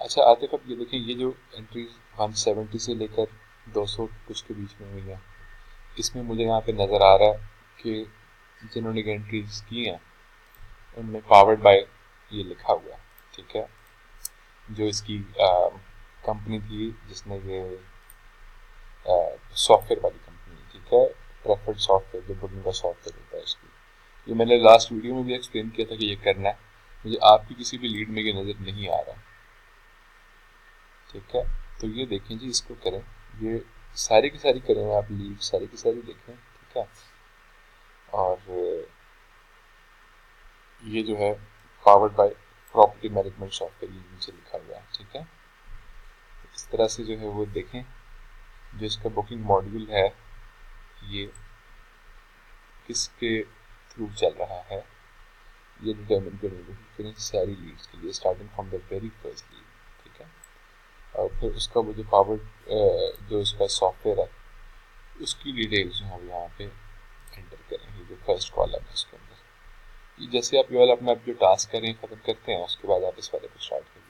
अच्छा आतिफ, अब ये देखें, ये जो एंट्रीज 170 से लेकर 200 कुछ के बीच में हुई हैं, इसमें मुझे यहाँ पे नज़र आ रहा है कि जिन्होंने एंट्रीज की हैं उनमें पावर्ड बाय ये लिखा हुआ है, ठीक है। जो इसकी कंपनी थी जिसने ये सॉफ्टवेयर वाली कंपनी, ठीक है, प्रेफर्ड सॉफ्टवेयर, जो बुकिंग का सॉफ्टवेयर होता है इसकी, ये मैंने लास्ट वीडियो में भी एक्सप्लेन किया था कि ये करना है। मुझे आपकी किसी भी लीड में ये नज़र नहीं आ रहा, ठीक है। तो ये देखें जी, इसको करें, ये सारी की सारी करें, आप लीड सारी की सारी देखें, ठीक है। और ये जो है powered by property management software, ये नीचे लिखा हुआ है, ठीक है। इस तरह से जो है वो देखें, जो इसका बुकिंग मॉड्यूल है ये किसके थ्रू चल रहा है, ये डिटर्मिन करें सारी लीड्स के लिए, starting from the very first lead, ठीक है। और फिर उसका वो जो पावर्ड जो इसका सॉफ्टवेयर है उसकी डिटेल्स हम यहाँ पे एंटर करेंगे, जो फर्स्ट कॉलम है उसके अंदर। जैसे आप ये वाला अपना जो टास्क करें ख़त्म करते हैं, उसके बाद आप इस वाले को स्टार्ट करें।